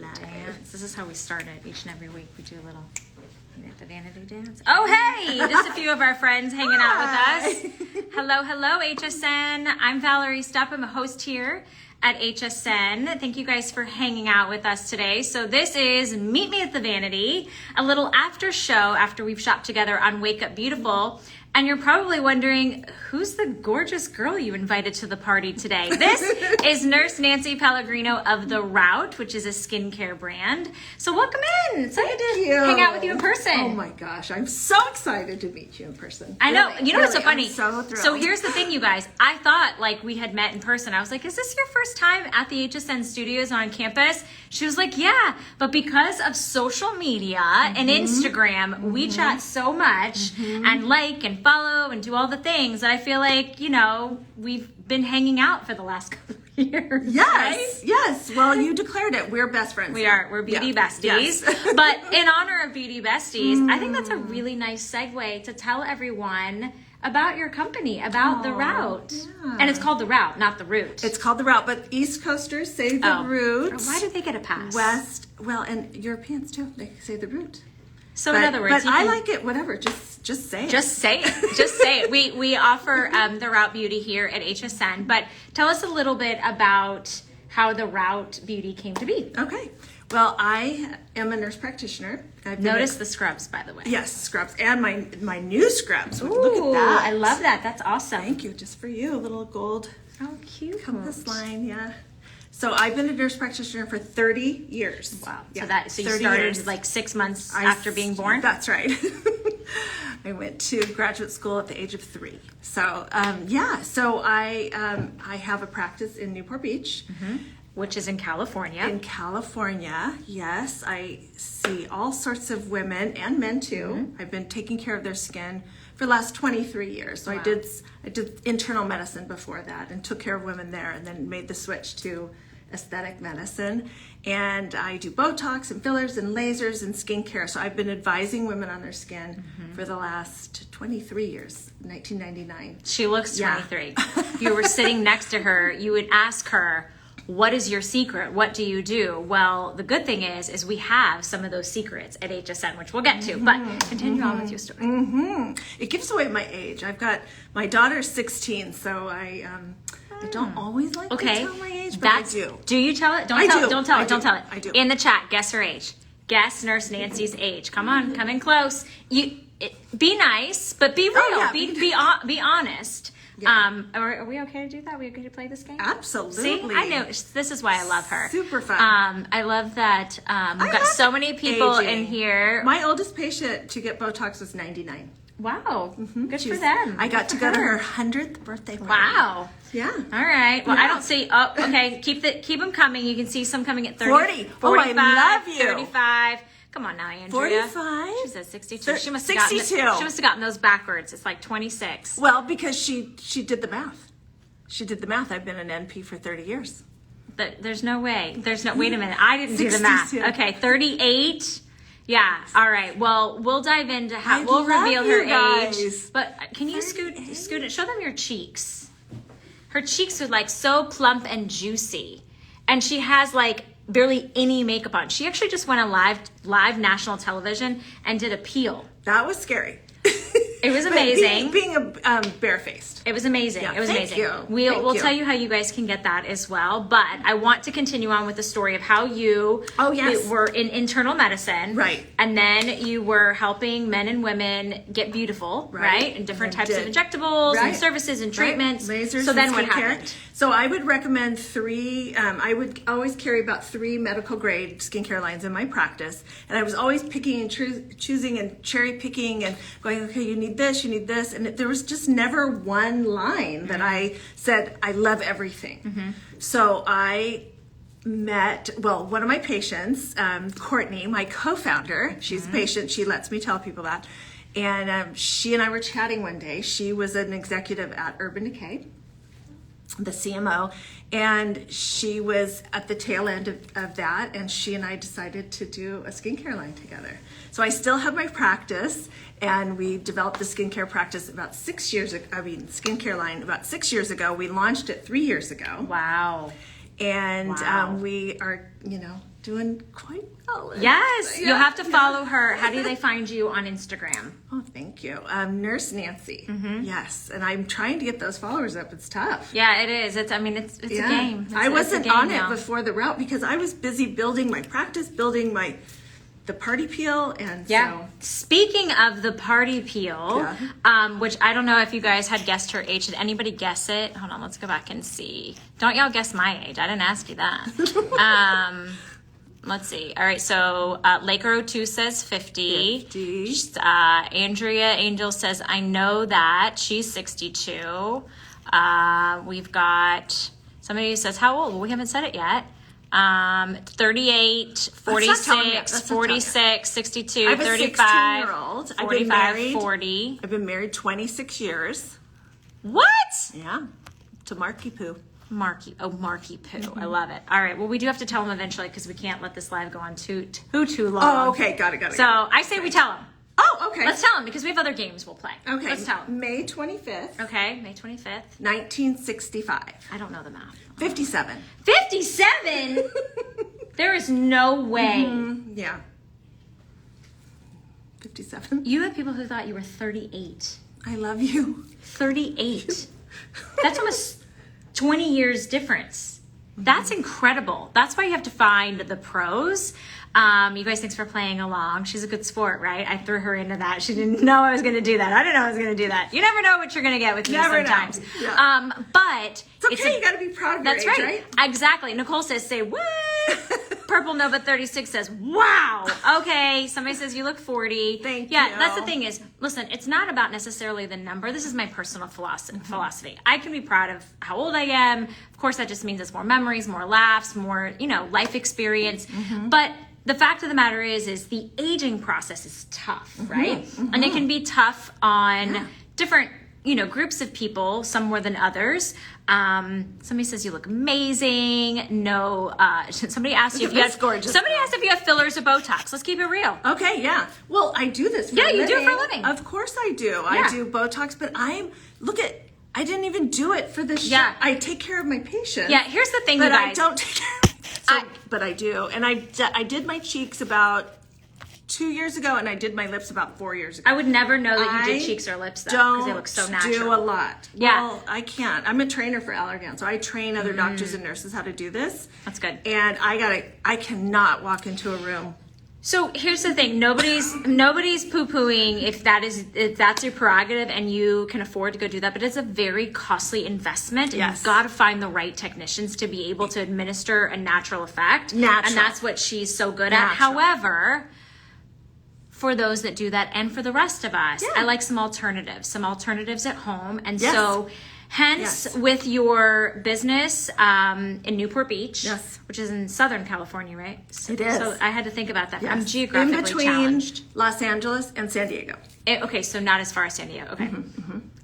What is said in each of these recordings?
dance. This is how we start it each and every week. We do a little the Vanity dance. Oh, hey! Just a few of our friends hanging out with us. Hello, hello, HSN. I'm Valerie Stup. I'm a host here at HSN. Thank you guys for hanging out with us today. So this is Meet Me at the Vanity, a little after show after we've shopped together on Wake Up Beautiful. And you're probably wondering, who's the gorgeous girl you invited to the party today? This is Nurse Nancy Pellegrino of The Route, which is a skincare brand. So welcome in. It's so good to hang out with you in person. Oh my gosh, I'm so excited to meet you in person. I know. Really, you know what's so funny? I'm so thrilled. So here's the thing, you guys. I thought like we had met in person. I was like, is this your first time at the HSN studios on campus? She was like, yeah. But because of social media and Instagram, we chat so much and like and follow and do all the things that I feel like, you know, we've been hanging out for the last couple of years. Yes, right? yes. Well, you declared it. We're best friends. We are. We're beauty besties. Yes. But in honor of beauty besties, I think that's a really nice segue to tell everyone about your company, about The Route. Yeah. And it's called The Route, not The Route. It's called The Route, but East Coasters say The Route. Why do they get a pass? Well, and Europeans too. They say The Route. So in other words, but I like it. Whatever. Just say it. Just say it. Just say it. We offer The Route Beauty here at HSN, but tell us a little bit about how The Route Beauty came to be. Okay. Well, I am a nurse practitioner. Notice the scrubs, by the way. Yes, scrubs, and my new scrubs. Ooh, look at that! I love that. That's awesome. Thank you. Just for you, a little gold. Oh, cute. Compass line, yeah. So I've been a nurse practitioner for 30 years. Wow. Yeah, So you started like 6 months after being born? That's right. I went to graduate school at the age of 3. So so I have a practice in Newport Beach. Which is in California. In California, yes. I see all sorts of women and men too. I've been taking care of their skin for the last 23 years. So I did internal medicine before that and took care of women there, and then made the switch to aesthetic medicine. And I do Botox and fillers and lasers and skincare. So I've been advising women on their skin for the last 23 years, 1999. She looks 23. If you were sitting next to her, you would ask her, what is your secret? What do you do? Well, the good thing is we have some of those secrets at HSN, which we'll get to. But continue on with your story. It gives away my age. I've got my daughter's 16, so I don't always like to tell my age, but I do. Do you tell it? Don't tell it. I do. In the chat, guess her age. Guess Nurse Nancy's age. Come on, come in close. Be nice, but be real. Oh, yeah. Be honest. Yeah. Are we okay to do that? Are we okay to play this game? Absolutely. See, I know. This is why I love her. Super fun. I love that we've got so many people in here. My oldest patient to get Botox was 99. Wow. Good for them. I got to go to her 100th birthday party. Wow. Yeah. All right. Well, I don't see. Oh, okay. Keep them coming. You can see some coming at 30, 40. 45, Oh, I love you. 35. Come on now, Andrea. 45? She said 62. She must have 62. She must have gotten those backwards. It's like 26. Well, because she did the math. She did the math. I've been an NP for 30 years. But there's no way. Wait a minute. I didn't do the math. Okay, 38. Yeah. All right. Well, we'll dive into how we'll reveal her age. But can you scoot it? Show them your cheeks. Her cheeks are like so plump and juicy, and she has like barely any makeup on. She actually just went on live national television and did a peel. That was scary. It was amazing. Being barefaced. It was amazing. Yeah, it was amazing. You. We'll tell you how you guys can get that as well. But I want to continue on with the story of how you were in internal medicine. Right. And then you were helping men and women get beautiful, right? And different types of injectables and services and treatments. Lasers. So then what happened? So I would recommend 3, I would always carry about 3 medical grade skincare lines in my practice. And I was always picking and choosing and cherry picking and going, okay, you need this. And there was just never one line that I said, I love everything. So I met, one of my patients, Courtney, my co-founder, she's a patient, she lets me tell people that. And she and I were chatting one day. She was an executive at Urban Decay, the CMO, and she was at the tail end of that, and she and I decided to do a skincare line together. So I still have my practice, and we developed the skincare practice about 6 years ago. skincare line about 6 years ago. We launched it 3 years ago. Wow. And we are, doing quite well. Yes, Yeah, you'll have to follow her. How do they find you on Instagram? Oh, thank you. Nurse Nancy. Yes, and I'm trying to get those followers up. It's tough. Yeah, it is. It's a game. I wasn't on it now. before the route because I was busy building my practice, building the party peel, and Yeah. Speaking of the party peel, which I don't know if you guys had guessed her age. Did anybody guess it? Hold on, let's go back and see. Don't y'all guess my age. I didn't ask you that. Let's see. All right, so Laker02 says 50. 50. Andrea Angel says, I know that. She's 62. We've got somebody who says, how old? Well, we haven't said it yet. 38, 46, 46, 62, I have a 35, 16-year-old. I've been 45, married. 40. I've been married 26 years. What? Yeah, to Marky Poo. Marky Poo. I love it. All right. Well, we do have to tell them eventually because we can't let this live go on too long. Oh, okay. Got it. So I say we tell them. Oh, okay. Let's tell them because we have other games we'll play. Okay. Let's tell them. May 25th. Okay. May 25th. 1965. I don't know the math. 57. 57? There is no way. Yeah. 57. You had people who thought you were 38. I love you. 38. That's almost 20 years difference. That's incredible. That's why you have to find the pros. You guys, thanks for playing along. She's a good sport, right? I threw her into that. She didn't know I was going to do that. I didn't know I was going to do that. You never know what you're going to get with me sometimes. Yeah. But it's okay. You got to be proud of your age, right? Exactly. Nicole says, say what? Purple Nova 36 says, wow. Okay. Somebody says you look 40. Thank you. Yeah, that's the thing is, listen, it's not about necessarily the number. This is my personal philosophy. I can be proud of how old I am. Of course, that just means it's more memories, more laughs, more, life experience. But the fact of the matter is the aging process is tough, right? And it can be tough on different, groups of people, some more than others. Somebody says you look amazing. No, somebody asked you if you have gorgeous. Somebody asked if you have fillers or Botox. Let's keep it real. Okay, yeah. Well, I do this for a living. You do it for a living. Of course I do. Yeah. I do Botox, but I didn't even do it for this show. Yeah. I take care of my patients. Yeah, here's the thing, but you guys. I don't take care of but I do. And I did my cheeks about 2 years ago, and I did my lips about 4 years ago. I would never know that you did cheeks or lips, though, because they look so natural. Do a lot. Yeah. Well, I can't. I'm a trainer for Allergan, so I train other doctors and nurses how to do this. That's good. And I cannot walk into a room. So here's the thing: nobody's poo-pooing if that's your prerogative and you can afford to go do that. But it's a very costly investment, and you've got to find the right technicians to be able to administer a natural effect. And that's what she's so good at. However, for those that do that, and for the rest of us, I like some alternatives at home, and so. Hence, with your business in Newport Beach, which is in Southern California, right? It is. So I had to think about that. Yes. I'm geographically in between challenged. Los Angeles and San Diego. Okay, so not as far as San Diego. Okay.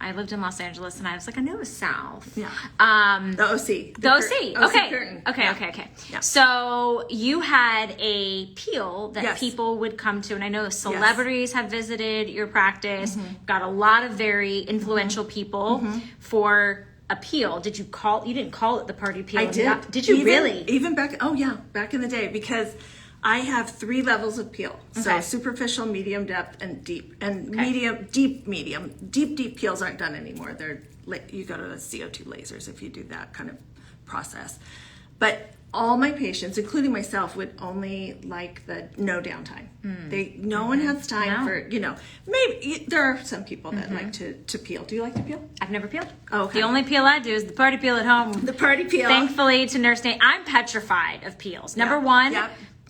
I lived in Los Angeles, and I was like, I know it was south. Yeah. The OC. The OC. Okay. Curtain. Okay. Yeah. So you had a peel that people would come to, and I know celebrities have visited your practice. Got a lot of very influential people for a peel. Did you call? You didn't call it the party peel. I did. Did you really? Even back? Oh yeah, back in the day, because I have 3 levels of peel. So superficial, medium depth, and deep. And medium. Deep peels aren't done anymore. You go to the CO2 lasers if you do that kind of process. But all my patients, including myself, would only like the no downtime. No one has time for, maybe there are some people that like to peel. Do you like to peel? I've never peeled. Oh, okay. The only peel I do is the party peel at home. The party peel. Thankfully, to Nurse Nate, I'm petrified of peels. Number one,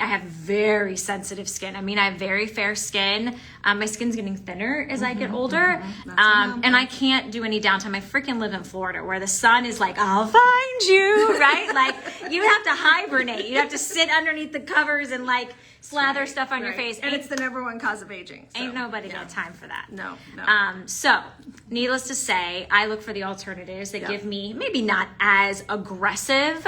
I have very sensitive skin. I mean, I have very fair skin. My skin's getting thinner as I get older. And I can't do any downtime. I freaking live in Florida where the sun is like, I'll find you, right? Like, you have to hibernate. You have to sit underneath the covers and like slather stuff on your face. And it's the #1 cause of aging. So, ain't nobody got time for that. No. So, needless to say, I look for the alternatives that give me maybe not as aggressive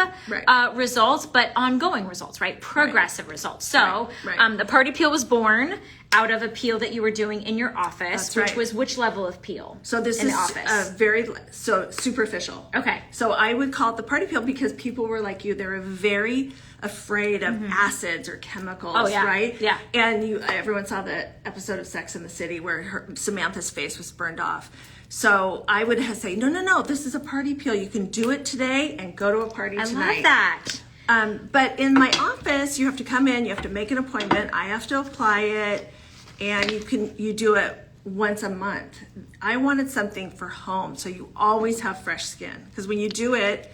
results, but ongoing results, right? Progressive results. So, the party peel was born out of a peel that you were doing in your office, which level of peel? So this is very superficial. Okay. So I would call it the party peel because people were like you. They were very afraid of acids or chemicals, Oh, yeah. right? Yeah. And everyone saw the episode of Sex and the City where Samantha's face was burned off. So I would say, no, this is a party peel. You can do it today and go to a party tonight. I love that. But in my office, you have to come in, you have to make an appointment, I have to apply it, and you do it once a month. I wanted something for home, so you always have fresh skin. Because when you do it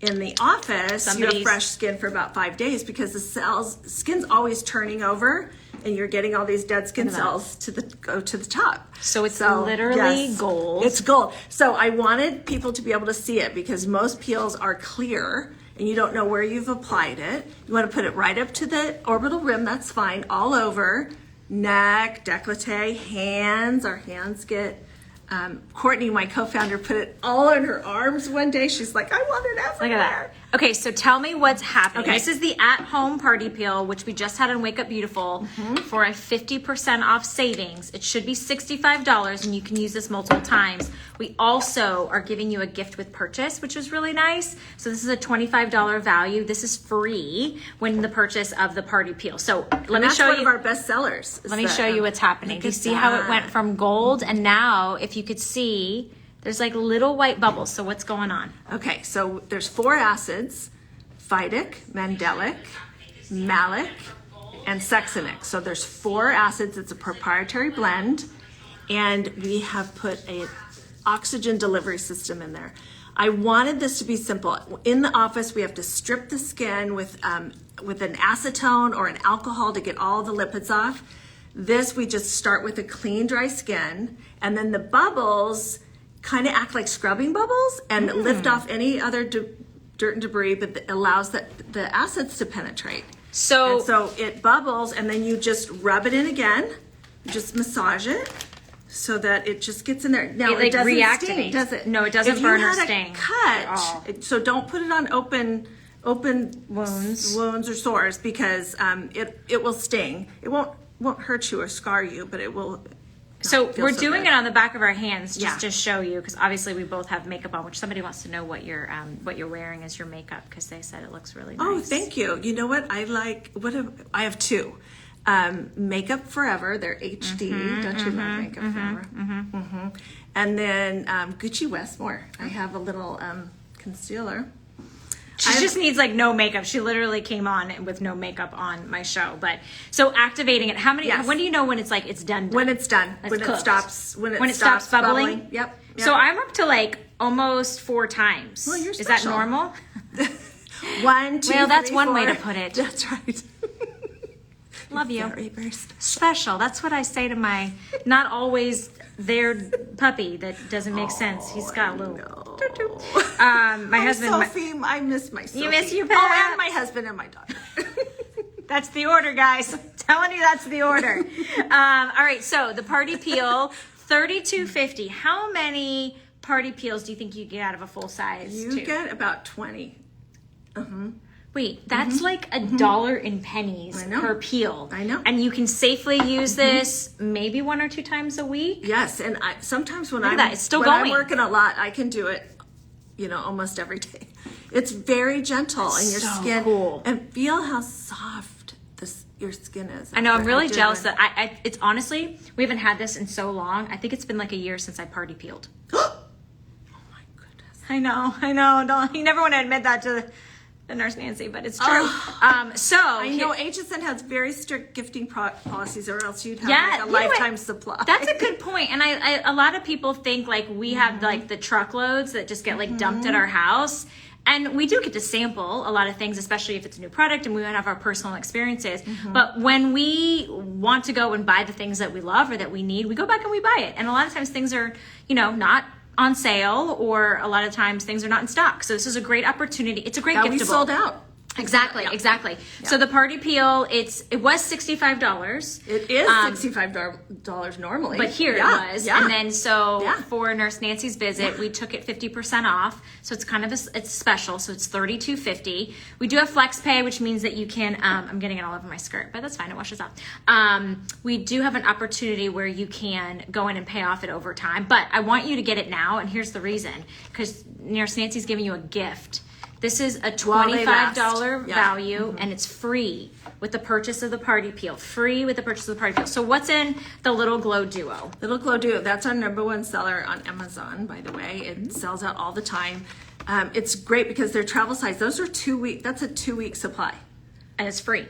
in the office, you have fresh skin for about 5 days because the skin's always turning over, and you're getting all these dead skin cells go to the top. So it's literally gold. It's gold. So I wanted people to be able to see it because most peels are clear and you don't know where you've applied it. You want to put it right up to the orbital rim, that's fine, all over. Neck, décolleté, hands, our hands get, Courtney, my co-founder, put it all on her arms one day. She's like, I want it everywhere. Look at that. Okay, so tell me what's happening. Okay. This is the at-home party peel, which we just had on Wake Up Beautiful for a 50% off savings. It should be $65, and you can use this multiple times. We also are giving you a gift with purchase, which is really nice. So this is a $25 value. This is free when the purchase of the party peel. So let me show you. That's one of our best sellers. Let me show you what's happening. Do you see how it went from gold? And now, if you could see, there's like little white bubbles. So what's going on? Okay, so there's 4 acids: phytic, mandelic, malic, and succinic. So there's 4 acids. It's a proprietary blend, and we have put a oxygen delivery system in there. I wanted this to be simple. In the office, we have to strip the skin with an acetone or an alcohol to get all the lipids off. This, we just start with a clean, dry skin, and then the bubbles kind of act like scrubbing bubbles and lift off any other dirt and debris, but it allows the acids to penetrate. So it bubbles, and then you just rub it in again, just massage it so that it just gets in there. Now, it doesn't sting, does it? No, it doesn't burn or sting. If you had a cut, so don't put it on open wounds or sores because it will sting. It won't hurt you or scar you, but it will. So we're doing it on the back of our hands just to show you, because obviously we both have makeup on, which somebody wants to know what you're wearing as your makeup, because they said it looks really nice. Oh, thank you. You know what? I have 2. Makeup Forever, they're HD. Don't you love Makeup Forever? And then Gucci Westmore. I have a little concealer. She just needs like no makeup. She literally came on with no makeup on my show. But so activating it, how many? Yes. When do you know when it's like it's done? When it's done. It's when cooked. It stops bubbling. Yep. So I'm up to like almost 4 times. Well, you're Is that special. normal? 1, 2, Well, that's 3, one 4. way to put it. That's right. Love you. Very, very special. Special. That's what I say to my not always there puppy that doesn't make sense. He's got a little. No. My husband. Sophie, I miss my Sophie. You miss your pet? Oh, and my husband and my daughter. That's the order, guys. I'm telling you, that's the order. All right. So the party peel, $32.50. How many party peels do you think you get out of a full size? You get about 20. Wait, that's like $1 in pennies per peel. I know. And you can safely use this maybe 1 or 2 times a week. Yes, and sometimes when it's still when going. I'm working a lot, I can do it, almost every day. It's very gentle on your skin. Cool. And feel how soft your skin is. I know, I'm really jealous that it's honestly, we haven't had this in so long. I think it's been like a year since I party peeled. Oh my goodness. I know. You never want to admit that to the nurse Nancy, but it's true. I know HSN has very strict gifting policies, or else you'd have a lifetime supply. That's a good point. And I a lot of people think like we have like the truckloads that just get like dumped at our house. And we do get to sample a lot of things, especially if it's a new product and we want to have our personal experiences. But when we want to go and buy the things that we love or that we need, we go back and we buy it. And a lot of times things are, not on sale, or a lot of times things are not in stock. So this is a great opportunity. It's a great giftable. We sold out. Exactly. Yeah. So the party peel, it was $65. It is $65 normally. But here it was. And then for Nurse Nancy's visit, we took it 50% off. So it's kind of it's special. So it's $32.50. We do have flex pay, which means that you can, I'm getting it all over my skirt, but that's fine. It washes off. We do have an opportunity where you can go in and pay off it over time. But I want you to get it now. And here's the reason. Because Nurse Nancy's giving you a gift This is a While they last. $25 Yeah. value, and it's free with the purchase of the party peel. Free with the purchase of the party peel. So what's in the Little Glow Duo? Little Glow Duo, that's our #1 seller on Amazon, by the way. It sells out all the time. It's great because they're travel size. Those are 2 week. That's a 2-week supply. And it's free.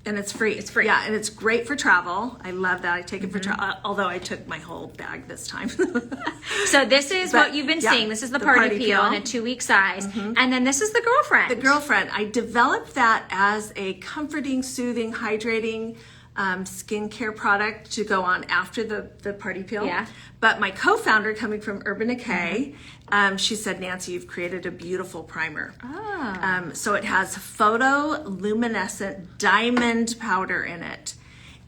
And it's free. It's free. Yeah, and it's great for travel. I love that. I take it for travel, although I took my whole bag this time. So this is But, what you've been yeah, seeing. This is the the party party peel in peel. a 2-week size. And then this is the girlfriend. The girlfriend. I developed that as a comforting, soothing, hydrating skincare product to go on after the party peel. Yeah. But my co-founder, coming from Urban Decay, she said, Nancy, you've created a beautiful primer. So it has photoluminescent diamond powder in it.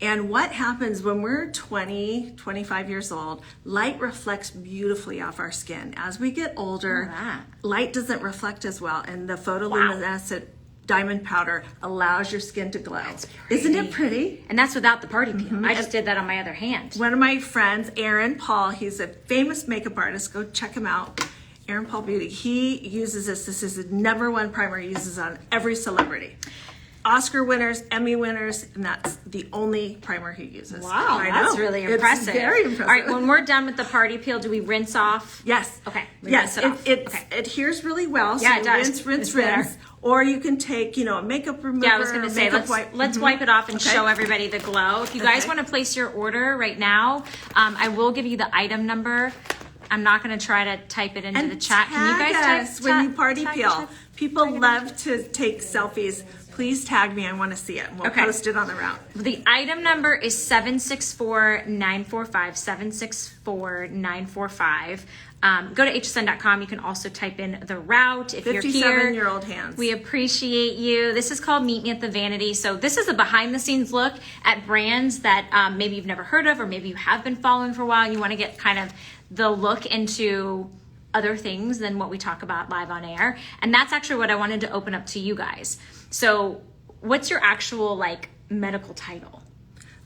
And what happens when we're 20, 25 years old, light reflects beautifully off our skin. As we get older, light doesn't reflect as well. And the photoluminescent diamond powder allows your skin to glow. Isn't it pretty? And that's without the party peel. I just did that on my other hand. One of my friends, Aaron Paul, he's a famous makeup artist. Go check him out. Aaron Paul Beauty. He uses this. This is the #1 primer he uses on every celebrity. Oscar winners, Emmy winners, and that's the only primer he uses. Wow, I that's know. really It's impressive. very impressive. All right, when we're done with the party peel, do we rinse off? Yes. Okay. We Yes. rinse it off. It adheres really well. Yeah, so it does. Rinse, rinse, It's better. rinse. Or you can take, a makeup remover. Yeah, I was going to say, makeup let's wipe it off and Okay. show everybody the glow. If you guys Okay. want to place your order right now, I will give you the item number. I'm not going to try to type it into And the chat. Can you guys tag us when you party peel. People love to take selfies. Please tag me. I want to see it. And we'll Okay. post it on the route. The item number is 764-945, 764-945. Go to hsn.com. You can also type in the route if you're here. 57-year-old hands. We appreciate you. This is called Meet Me at the Vanity. So this is a behind the scenes look at brands that maybe you've never heard of, or maybe you have been following for a while and you want to get kind of the look into other things than what we talk about live on air. And that's actually what I wanted to open up to you guys. So what's your actual medical title?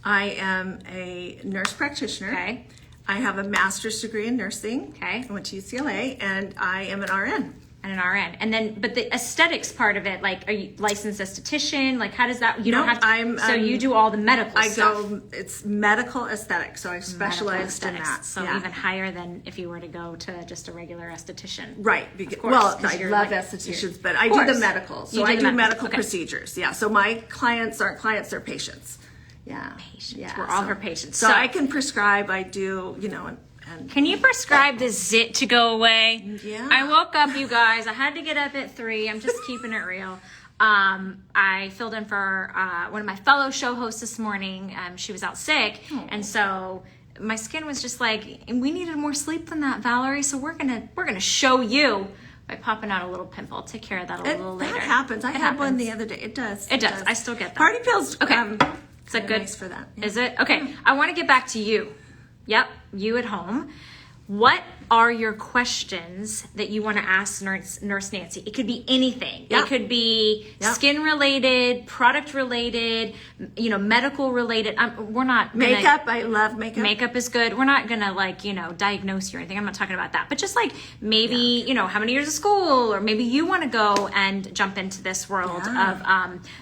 I am a nurse practitioner. Okay. I have a master's degree in nursing. Okay. I went to UCLA, and I am an RN. And an RN. And then, but the aesthetics part of it, are you licensed esthetician? How does that, you don't No, have to, so you do all the medical stuff. It's medical aesthetics, so I've specialized in that. So Yeah. even higher than if you were to go to just a regular esthetician. Right. course, Well, 'cause I you're love you're- estheticians, but I Of do course. the medical. So You I do medical okay. procedures. Yeah. So my clients aren't clients, they're patients. Yeah. Patients. Yeah. We're all her patients. So I can prescribe, I do, and Can you prescribe this zit to go away? Yeah. I woke up, you guys. I had to get up at 3. I'm just keeping it real. I filled in for one of my fellow show hosts this morning. She was out sick, and so my skin was just we needed more sleep than that, Valerie. So we're gonna show you by popping out a little pimple. I'll take care of that a little later. That happens. I It had one happens. the other day. It does. It does. I still get that. Party pills. Okay. It's a kinda good nice for that. Yeah. Is it? Okay. I want to get back to you. Yep, you at home. What are your questions that you want to ask Nurse Nancy? It could be anything. Yeah. It could be Yeah. skin related, product related, medical related. We're not gonna, Makeup. I love makeup. Makeup is good. We're not gonna diagnose you or anything. I'm not talking about that. But just maybe how many years of school, or maybe you want to go and jump into this world of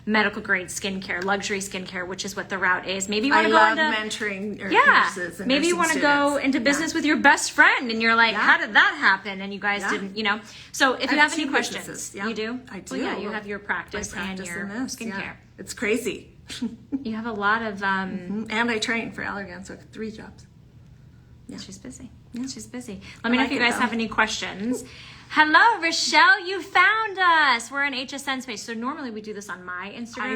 medical grade skincare, luxury skincare, which is what the route is. Maybe you want I to go love into mentoring nurses and maybe you nursing want to go students. into business with your best friend, and you're how did that happen? And you guys didn't, So if you have any 2 questions, businesses. Yeah. you do. I do. Well, yeah, you have your practice, I practice and your in this. skincare. Yeah. It's crazy. You have a lot of. And I train for Allergan, so 3 jobs. She's busy. She's busy. Let me know like if you it, guys though. have any questions. Hello, Rochelle. You found us. We're on HSN space. So normally we do this on my Instagram I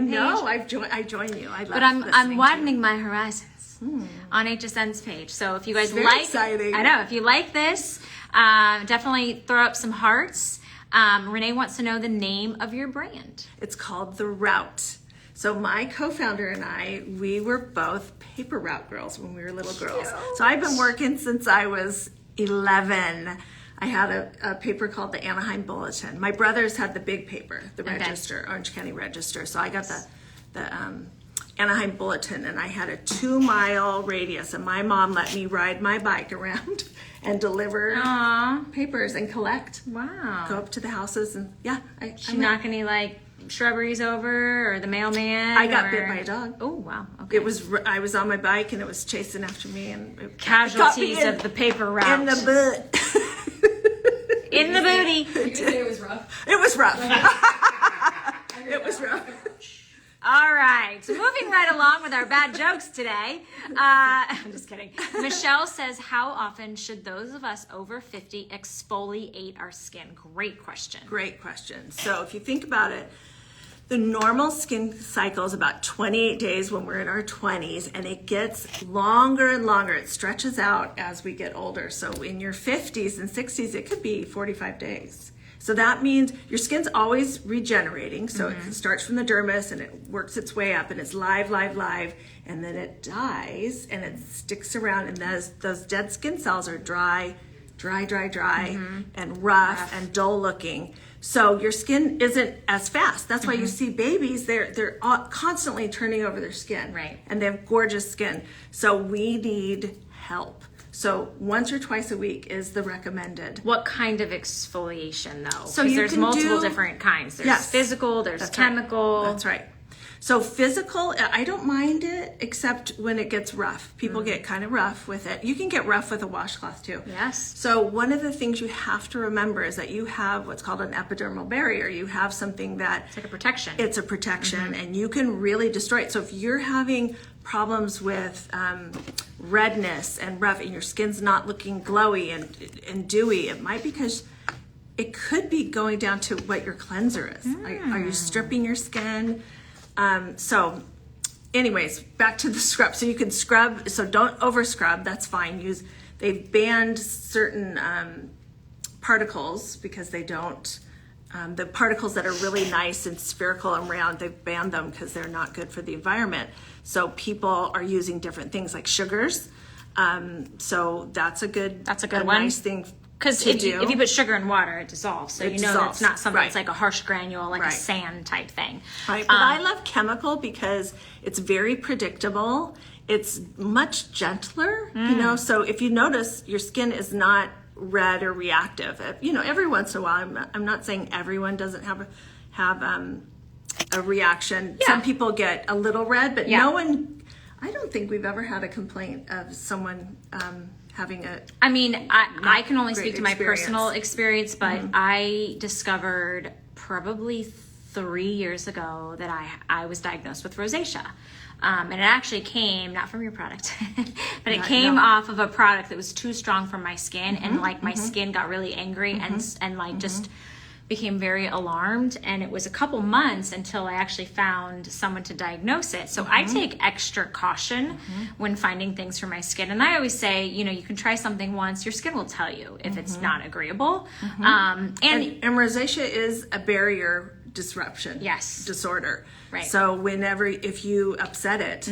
page. know. I join you. I love. But I'm listening to widening you. my horizons on HSN's page. So if you guys Very like, exciting. I know if you like this, definitely throw up some hearts. Renee wants to know the name of your brand. It's called The Route. So my co-founder and I, we were both paper route girls when we were little girls. So I've been working since I was 11. I had a paper called the Anaheim Bulletin. My brothers had the big paper, the Register, Orange County Register. So I got the Anaheim Bulletin, and I had a 2-mile radius, and my mom let me ride my bike around and deliver papers and collect. Wow. Go up to the houses, and She knock any like shrubberies over, or the mailman? I got bit by a dog. Oh wow. Okay. I was on my bike and it was chasing after me, and it Casualties got me of the paper route. in the butt. In the booty. You could say it was rough. It was rough. It was rough. All right, so moving right along with our bad jokes today. I'm just kidding. Michelle says, how often should those of us over 50 exfoliate our skin? Great question. Great question. So if you think about it, the normal skin cycle is about 28 days when we're in our 20s, and it gets longer and longer. It stretches out as we get older. So in your 50s and 60s, it could be 45 days. So that means your skin's always regenerating. So it starts from the dermis and it works its way up, and it's live, and then it dies and it sticks around, and those dead skin cells are dry, and rough and dull looking. So your skin isn't as fast. That's why you see babies, they're constantly turning over their skin. Right. And they have gorgeous skin. So we need help. So once or twice a week is the recommended. What kind of exfoliation though? So Because you there's can multiple do- different kinds. There's Yes. physical, there's That's right. chemical. That's right. So physical, I don't mind it, except when it gets rough. People get kind of rough with it. You can get rough with a washcloth too. Yes. So one of the things you have to remember is that you have what's called an epidermal barrier. You have something that It's like a protection. it's a protection, and you can really destroy it. So if you're having problems with redness and rough, and your skin's not looking glowy and dewy, it might be because it could be going down to what your cleanser is. Are you stripping your skin? So anyways, back to the scrub. So you can scrub, so don't over scrub, that's fine. They've banned certain particles because they don't, the particles that are really nice and spherical and round, they've banned them because they're not good for the environment. So people are using different things like sugars. So that's a good one. nice thing Because to if do. you put sugar in water, it dissolves. So It you know dissolves, that's not something right. that's like a harsh granule, like a Right. sand type thing. Right, but I love chemical because it's very predictable. It's much gentler, so if you notice your skin is not red or reactive, every once in a while, I'm not saying everyone doesn't have a reaction. Yeah. Some people get a little red, but Yeah. no one, I don't think we've ever had a complaint of someone having a, I mean, I can only great speak to my experience. personal experience, but I discovered probably 3 years ago that I was diagnosed with rosacea. And it actually came, not from your product, but it came off of a product that was too strong for my skin. And like my skin got really angry and like just became very alarmed. And it was a couple months until I actually found someone to diagnose it. So I take extra caution when finding things for my skin. And I always say, you can try something once, your skin will tell you if it's not agreeable. and rosacea is a barrier disruption disorder. Right. So if you upset it,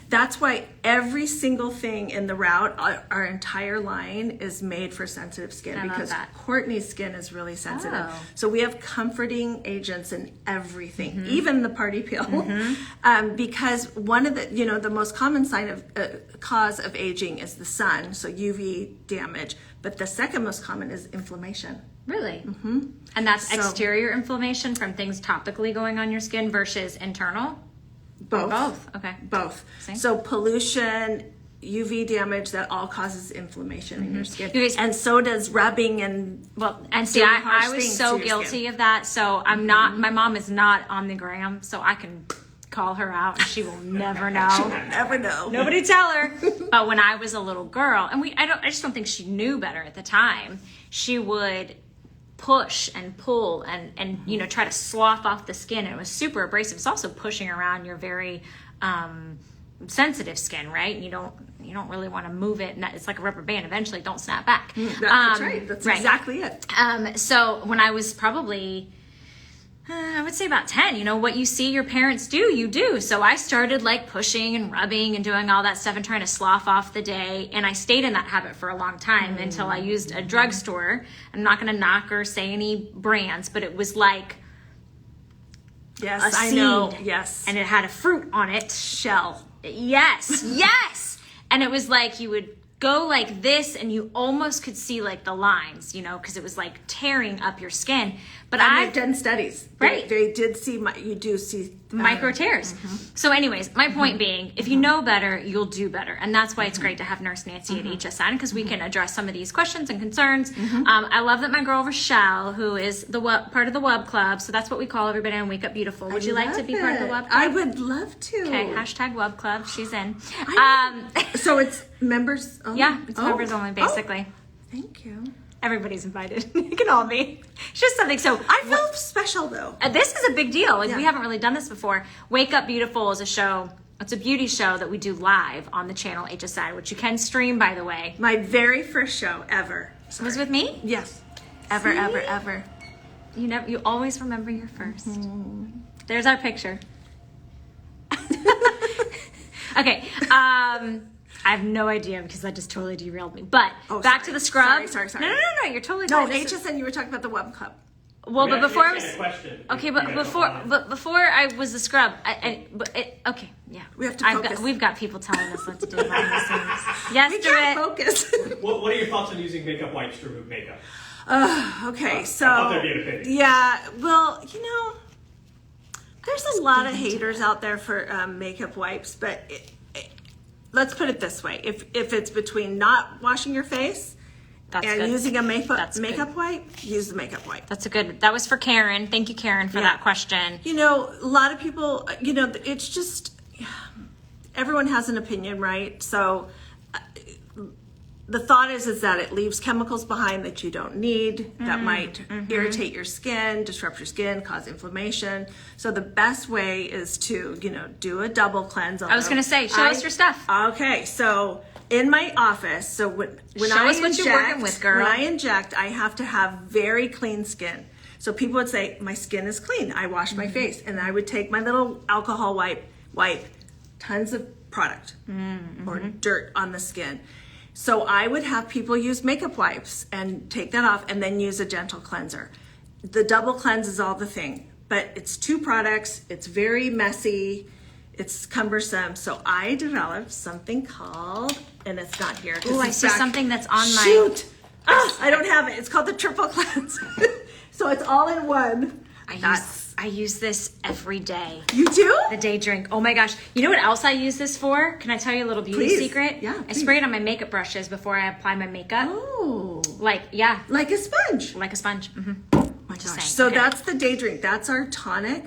that's why every single thing in the route, our entire line is made for sensitive skin, love because that. Courtney's skin is really sensitive. Oh. So we have comforting agents in everything, even the party pill, because one of the most common cause of aging is the sun, so UV damage. But the second most common is inflammation. Really? And that's exterior inflammation from things topically going on your skin versus internal? Both. Both. Okay. Both. See? So pollution, UV damage, that all causes inflammation in your skin. You guys- And so does rubbing and See, doing harsh I was things so to your skin. guilty of that. So I'm not, my mom is not on the gram, so I can call her out and she will never know. Never know. Nobody tell her. But when I was a little girl, and I just don't think she knew better at the time, she would push and pull and try to slough off the skin, and it was super abrasive. It's also pushing around your very sensitive skin, right? You don't really want to move it, and it's like a rubber band. Eventually, don't snap back. That's right. That's exactly it. So when I was probably, I would say about 10, what you see your parents do, you do. So I started like pushing and rubbing and doing all that stuff and trying to slough off the day. And I stayed in that habit for a long time until I used a drugstore. I'm not going to knock or say any brands, but it was like Yes, a I seed, know. Yes. and it had a fruit on it. Shell. Yes, yes. And it was like you would go like this, and you almost could see like the lines, you know, because it was like tearing up your skin. But I've done studies. Right. They did see, you do see. Micro tears. So anyways, my point being, if you know better, you'll do better. And that's why it's great to have Nurse Nancy at HSN, because we can address some of these questions and concerns. I love that my girl Rochelle, who is the part of the Wub Club, so that's what we call everybody on Wake Up Beautiful. Would you like to be part of the Wub Club? I would love to. Okay, hashtag Wub Club. She's in. So it's members only? Yeah, it's members only, basically. Thank you. Everybody's invited. You can all be. It's just something. So I feel special though. This is a big deal. Like we haven't really done this before. Wake Up Beautiful is a show. It's a beauty show that we do live on the channel HSN, which you can stream, by the way. My very first show ever. It was with me? Yes. Ever, See? ever. You always remember your first. There's our picture. Okay. I have no idea because that just totally derailed me. But back to the scrub. Sorry. No. You're totally No, fine. HSN, you were talking about the Web Club. Well, but before I was okay, but before I was the scrub, okay, yeah. We have to focus. We've got people telling us what to do behind the scenes. Yes, We do can't it. focus. What are your thoughts on using makeup wipes to remove makeup? Okay, so. I thought there'd be an opinion. Yeah, well, there's a lot of haters out there for makeup wipes, but let's put it this way: if it's between not washing your face and good. using a That's makeup good. wipe, use the makeup wipe. That was for Karen. Thank you, Karen, for that question. A lot of people, it's just everyone has an opinion, right? So the thought is that it leaves chemicals behind that you don't need, that might irritate your skin, disrupt your skin, cause inflammation. So the best way is to, do a double cleanse. I was going to say, show us your stuff. Okay, so in my office, so when Show I us what you're working with, girl. When I inject, I have to have very clean skin. So people would say, my skin is clean. I wash my face. And I would take my little alcohol wipe tons of product or dirt on the skin. So I would have people use makeup wipes and take that off and then use a gentle cleanser. The double cleanse is all the thing, but it's 2 products. It's very messy. It's cumbersome. So I developed something called, and it's not here. Oh, I see something that's on my... Shoot! I don't have it. It's called the triple cleanse. So it's all in one. I use this every day. You do? The day drink. Oh my gosh. You know what else I use this for? Can I tell you a little beauty Please. secret? Yeah, I spray it on my makeup brushes before I apply my makeup. Oh. Like Like a sponge. a sponge. My Just gosh. saying. So Okay. that's the day drink. That's our tonic.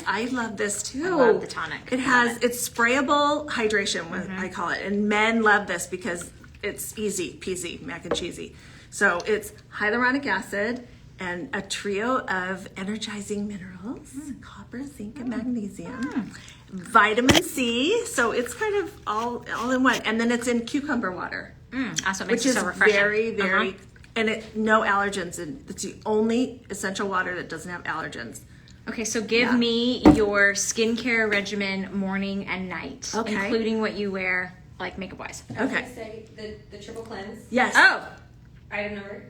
I love this too. I love the tonic. It has, it's sprayable hydration, I call it. And men love this because it's easy peasy, mac and cheesy. So it's hyaluronic acid and a trio of energizing minerals, copper, zinc, and magnesium. Vitamin C. So it's kind of all in one. And then it's in cucumber water. That's what makes Which it is so refreshing. very, and no allergens. And it's the only essential water that doesn't have allergens. Okay, so give me your skincare regimen morning and night, including what you wear, like makeup-wise. Okay. Say the triple cleanse. Yes. Item number.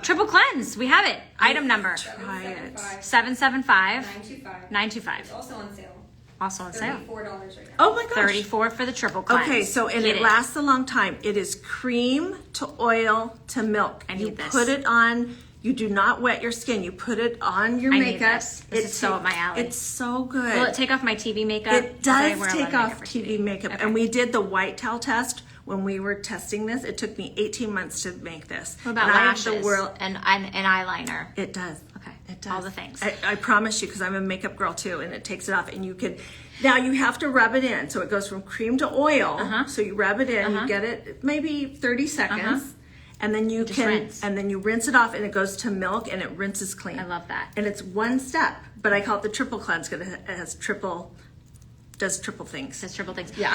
Triple cleanse. We have it. Item number. Try it. 775 925. 925. It's also on sale. Also on sale. $34 right now. Oh my gosh. 34 for the triple cleanse. Okay, so and Get it lasts a long time. It is cream to oil to milk. I You need this. put it on. You do not wet your skin. You put it on your I need makeup. this. This is so up my alley. It's so good. Will it take off my TV makeup? It 'Cause I does wear a lot take of makeup off for TV makeup. Okay. And we did the white towel test when we were testing this. It took me 18 months to make this. What about and lashes I have the world. and eyeliner? It does. Okay. It does. All the things. I promise you, because I'm a makeup girl too, and it takes it off. And you can, now you have to rub it in. So it goes from cream to oil. So you rub it in, you get it maybe 30 seconds. And then you Just rinse. and then you rinse it off, and it goes to milk, and it rinses clean. I love that. And it's one step, but I call it the triple cleanse because it does triple things. Says triple things. Yeah.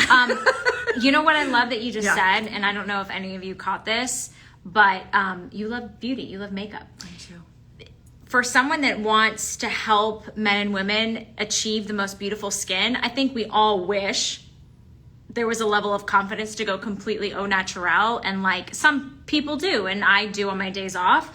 You know what I love that you just Yeah. said, and I don't know if any of you caught this, but you love beauty, you love makeup. For someone that wants to help men and women achieve the most beautiful skin, I think we all wish there was a level of confidence to go completely au naturel, and like some people do, and I do on my days off.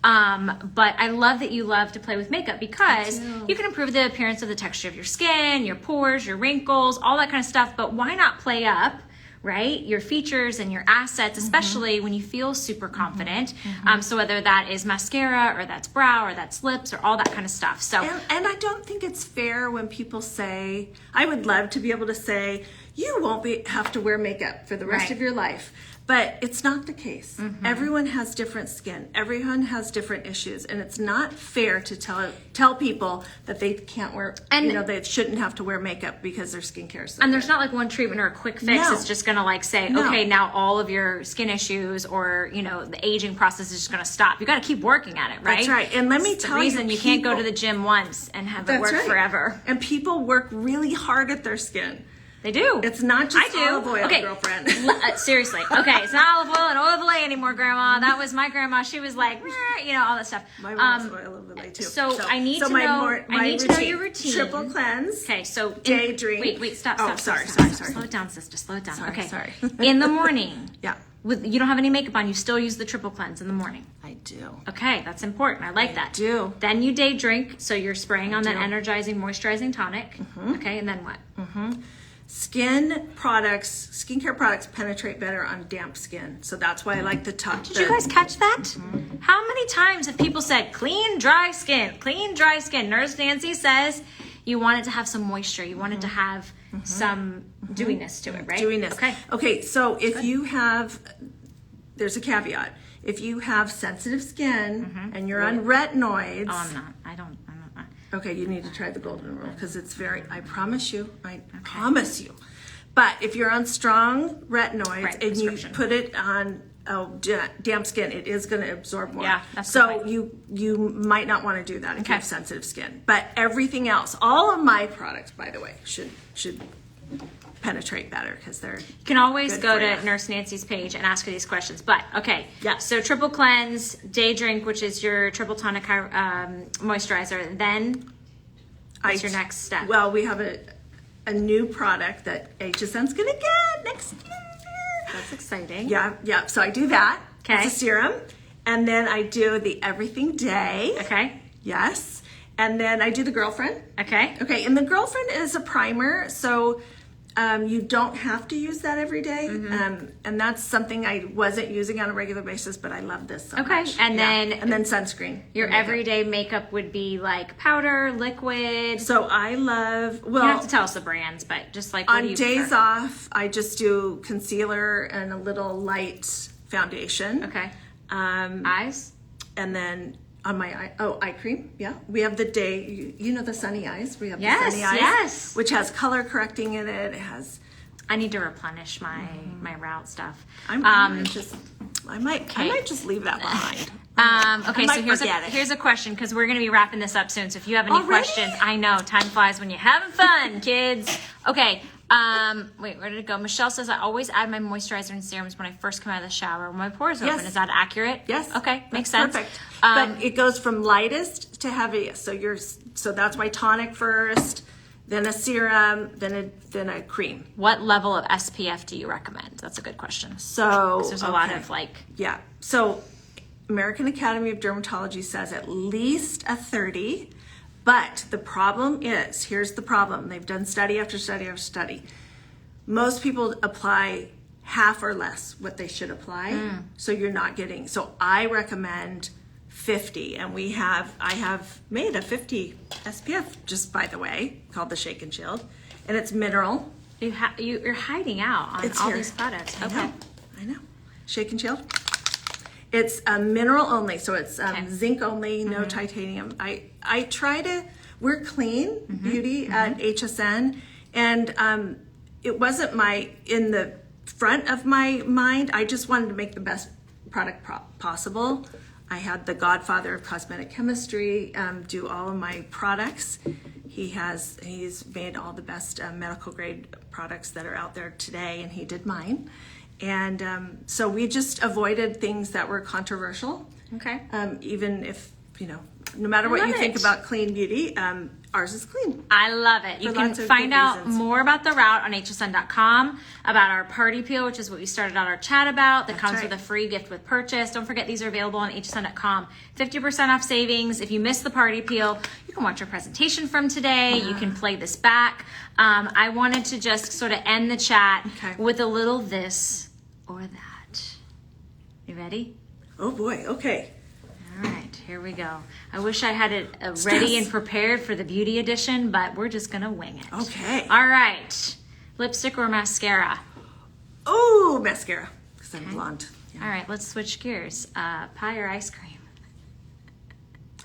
But I love that you love to play with makeup because do. you can improve the appearance of the texture of your skin, your pores, your wrinkles, all that kind of stuff. But why not play up, right, your features and your assets, especially when you feel super confident. So whether that is mascara or that's brow or that's lips or all that kind of stuff. So And I don't think it's fair when people say, I would love to be able to say, you won't have to wear makeup for the rest Right. of your life. But it's not the case. Everyone has different skin. Everyone has different issues. And it's not fair to tell people that they can't wear, And- they shouldn't have to wear makeup because their skincare is so and good. there's not like one treatment or a quick fix. No. It's just going to like say, No. okay, now all of your skin issues or, the aging process is just going to stop. You got to keep working at it, right? That's right. And let me It's the tell you, reason you can't go to people- the gym once and have it That's work right. forever. And people work really hard at their skin. They do. It's not I just do. olive oil, Okay. girlfriend. Seriously. Okay, it's not olive oil and oil of Olay anymore, Grandma. That was my grandma. She was like, "Meh," all that stuff. My mom's oil of the day too. So I need to my know. I need to know your routine. Triple cleanse. Okay, so Day drink. Wait, stop. Oh, Stop, sorry. Slow it down, sister. Slow it down. Sorry, okay. sorry. In the morning, Yeah, you don't have any makeup on. You still use the triple cleanse in the morning. I do. Okay, that's important. I like that. do. Then you day drink, so you're spraying on that do. energizing, moisturizing tonic. Okay, and then what? Skincare products penetrate better on damp skin, so that's why I like the top. Did you guys catch that? How many times have people said clean, dry skin, clean, dry skin? Nurse Nancy says you want it to have some moisture. You want it to have some dewiness to it, right? Dewiness. Okay. Okay, so if you have, there's a caveat. If you have sensitive skin and you're on retinoids, Oh, I'm not. I'm not. okay, you need to try the golden rule because it's I promise you. Promise you. But if you're on strong retinoids Right, and you prescription. put it on damp skin, it is going to absorb more. Yeah, that's so good. you might not want to do that if you Okay. have sensitive skin. But everything else, all of my products, by the way, should penetrate better because they're. You can always Good go for to ya. Nurse Nancy's page and ask her these questions. But okay, Yeah. So triple cleanse, day drink, which is your triple tonic moisturizer. Then what's your next step? Well, we have a new product that HSN's going to get next year. That's exciting. Yeah. So I do that. Okay. It's a serum. And then I do the Everything Day. Okay. Yes. And then I do the Girlfriend. Okay. Okay. And the Girlfriend is a primer. So you don't have to use that every day. And that's something I wasn't using on a regular basis, but I love this so Okay. much. And Yeah. then sunscreen. your Makeup. everyday makeup would be like powder, liquid. So I love, You don't have to tell us the brands, but just like what do on you days prefer? off, I just do concealer and a little light foundation. Okay. Um, Eyes. and then on my eye cream. Yeah, we have the day. You know the Sunny Eyes. We have Yes, the Sunny Eyes, yes. which has color correcting in it. It has. I need to replenish my route stuff. I might just leave that behind. Okay, I so might here's forget it. here's a question because we're going to be wrapping this up soon. So if you have any Already? questions, I know time flies when you're having fun, kids. Okay. Wait, where did it go? Michelle says I always add my moisturizer and serums when I first come out of the shower when my pores Yes. open. Is that accurate? Yes. Okay, makes That's sense. Perfect. But it goes from lightest to heaviest. So that's why tonic first, then a serum, then a cream. What level of SPF do you recommend? That's a good question. So There's a lot of like. Yeah. So American Academy of Dermatology says at least a 30. But the problem is, here's the problem. They've done study after study after study. Most people apply half or less what they should apply. So you're not getting, so I recommend 50. And I have made a 50 SPF, just by the way, called the Shake and Shield. And it's mineral. You're hiding out on It's all here. these products. I Okay. know. Shake and Shield. It's mineral only, so it's Okay. zinc only, no titanium. I try to, we're clean beauty at HSN, and it wasn't in the front of my mind. I just wanted to make the best product possible. I had the godfather of cosmetic chemistry do all of my products. He's made all the best medical grade products that are out there today, and he did mine. And so we just avoided things that were controversial. Okay. Even if, no matter what love you think it. about clean beauty, ours is clean. I love it. You For can lots of find good out reasons. more about the route on hsn.com, about our party peel, which is what we started out our chat about. That That's comes right. with a free gift with purchase. Don't forget these are available on hsn.com. 50% off savings. If you missed the party peel, you can watch our presentation from today. You can play this back. I wanted to just sort of end the chat Okay. with a little this or that. You ready? Oh boy, okay. All right, here we go. I wish I had it ready and prepared for the beauty edition, but we're just gonna wing it. Okay. All right, lipstick or mascara? Oh, mascara, because I'm blonde. Yeah. All right, let's switch gears. Pie or ice cream?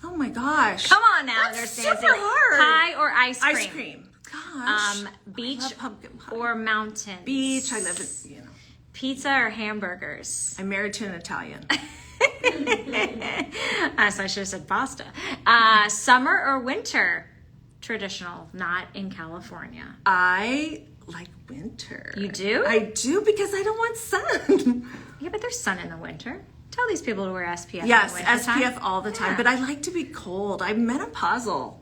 Oh my gosh. Come on now, That's there's super Nancy. hard. Pie or ice cream? Ice cream. Gosh. Beach I love pumpkin pie. or mountains? Beach. I love it. You know, Pizza or hamburgers? I'm married to an Italian. So I should have said pasta. Summer or winter? Traditional, not in California. I like winter. You do? I do because I don't want sun. Yeah, but there's sun in the winter. Tell these people to wear SPF. Yes, in the wintertime. SPF all the time, Yeah. but I like to be cold. I'm menopausal.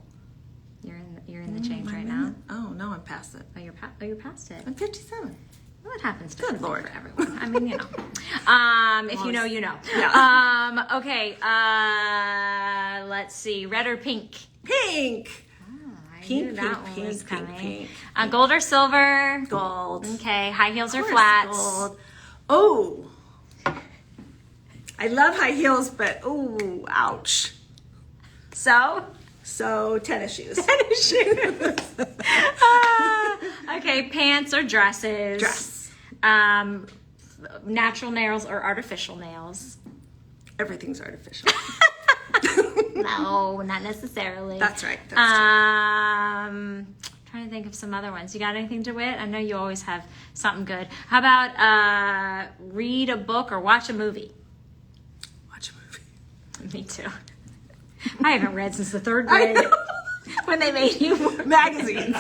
You're in the change right now. Oh no, I'm past it. Oh, you're past it. I'm 57. Well, it happens. Good differently Lord. for everyone. I mean, you know. If you know, you know. Yeah. Okay. Let's see. Red or pink? Pink. I Pink, knew that pink, one pink, was pink, coming. pink. Gold or silver? Gold. Okay. High heels or Of course, flats? gold. Oh. I love high heels, but oh, ouch. So? So tennis shoes. Tennis shoes. Okay. Pants or dresses? Dress. Natural nails or artificial nails? Everything's artificial. No, not necessarily. That's right. That's Trying to think of some other ones. You got anything to wit? I know you always have something good. How about read a book or watch a movie? true. Watch a movie. Me too. I haven't read since the third I grade know. when they made you work. Magazines.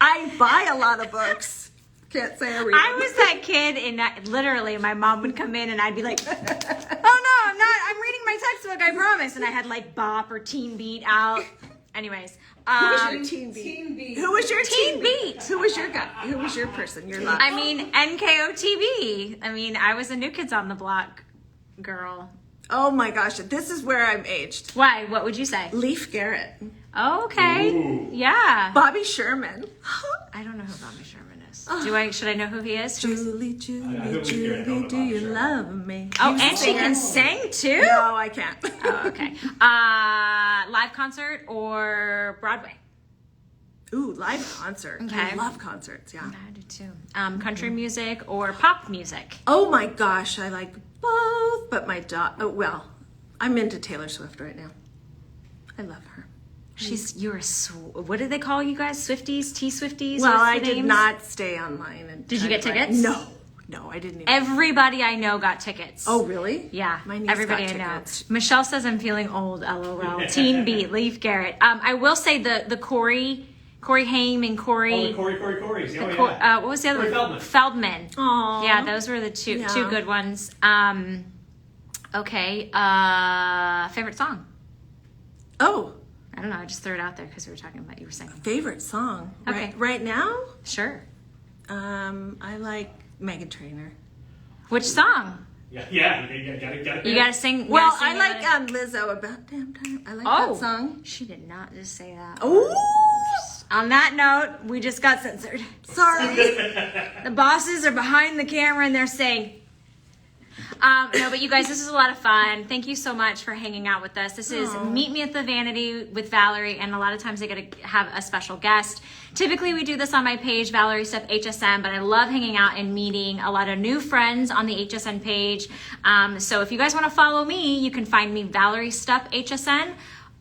I buy a lot of books. Can't say I read. I was that kid, and literally my mom would come in and I'd be like, "Oh no, I'm not. I'm reading my textbook. I promise." And I had like Bop or Teen Beat out. Anyways, Who was your teen beat? Teen Beat. Who was your Teen Beat. Who was your guy? Who was your person? Your love? I mean NKOTB. I mean, I was a New Kids on the Block girl. Oh my gosh, this is where I'm aged. Why? What would you say? Leaf Garrett, Okay. Ooh. Yeah. Bobby Sherman. I don't know who Bobby Sherman is. Should I know who he is? Julie, I Julie, know we Julie, don't do know you Bobby love me? Oh, You and she singer? can sing too? No, I can't. Oh, okay. Live concert or Broadway? Ooh, live concert. Okay. I love concerts. Yeah. I do too. Country music or pop music? Oh my gosh, I like both, but my daughter. Well, I'm into Taylor Swift right now. I love her. What do they call you guys? Swifties? T-Swifties? Well, What's I the did names? not stay online. And Did you try get to buy- tickets? No, I didn't even. Everybody I know got tickets. Oh, really? Yeah, My niece everybody got I know. tickets. Michelle says I'm feeling old. LOL. Teen Beat, Leaf Garrett. I will say the Corey Haim and Oh, Corey. the Corey's. Oh, Cor- yeah. what was the other? Corey Feldman. Feldman. Aw. Yeah, those were the two Yeah. good ones. Okay. Favorite song? Oh, I don't know. I just threw it out there because we were talking about you were singing. favorite song. Okay. Right now, Sure. I like Meghan Trainor. Which song? Yeah, you gotta You gotta sing. you Well, gotta sing I like another- Lizzo. About damn time. I like Oh, that song. she did not just say that. Oh, On that note, we just got censored. sorry. The bosses are behind the camera and they're saying, no, but you guys, this is a lot of fun. Thank you so much for hanging out with us. This is Meet Me at the Vanity with Valerie, and a lot of times I get to have a special guest. Typically, we do this on my page, Valerie Stup HSN, but I love hanging out and meeting a lot of new friends on the HSN page. So if you guys want to follow me, you can find me Valerie Stup HSN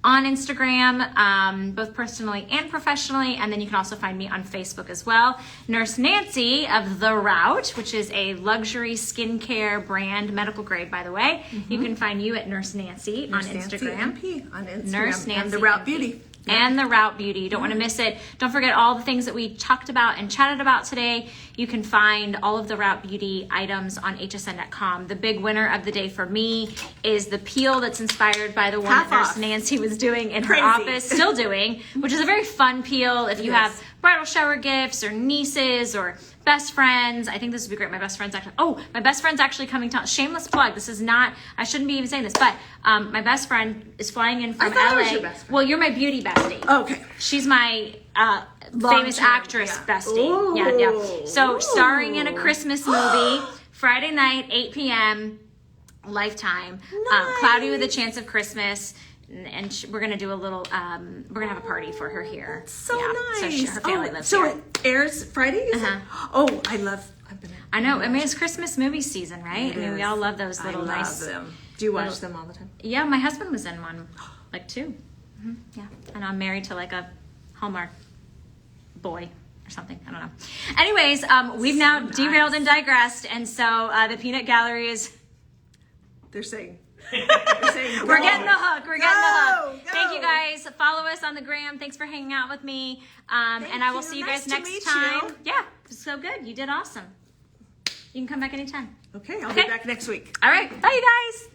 on Instagram, both personally and professionally, and then you can also find me on Facebook as well. Nurse Nancy of The Route, which is a luxury skincare brand, medical grade, by the way. You can find you at Nurse Nancy on Nancy Instagram. MP on Instagram. Nurse and Nancy the Route MP. Beauty. and the Route Beauty. You don't want to miss it. Don't forget all the things that we talked about and chatted about today. You can find all of the Route Beauty items on hsn.com. The big winner of the day for me is the peel that's inspired by the one Half that Nurse off. Nancy was doing in Crazy. her office, still doing, which is a very fun peel if you Yes. have bridal shower gifts or nieces or best friends. I think this would be great. My best friend's actually coming to, shameless plug. This is not, I shouldn't be even saying this, but my best friend is flying in from I thought I LA. was your best friend. Well, you're my beauty bestie. Okay. She's my famous Long-term, actress yeah. bestie. Ooh. Yeah. So starring in a Ooh. Christmas movie, Friday night, 8 p.m., Lifetime. Nice. Cloudy with a Chance of Christmas. And we're gonna do a little. We're gonna have a party for her here. So yeah. nice. So her family lives so here. it airs Friday? Is it? Oh, I love. I've been. I know. I mean, it's Christmas movie season, right? It I mean, we is. all love those little I nice. love them. Do you watch little- them all the time? Yeah, my husband was in one, like 2. Yeah, and I'm married to like a Hallmark boy or something. I don't know. Anyways, we've now derailed and digressed, and so the Peanut Gallery is. They're saying. They're saying We're go. getting the hook. We're getting the hook. Go. Thank you guys. Follow us on the gram. Thanks for hanging out with me. And I will you. see you Nice guys to next meet time. you. Yeah, it was so good. You did awesome. You can come back anytime. Okay, I'll Okay. be back next week. All right. Bye, you guys.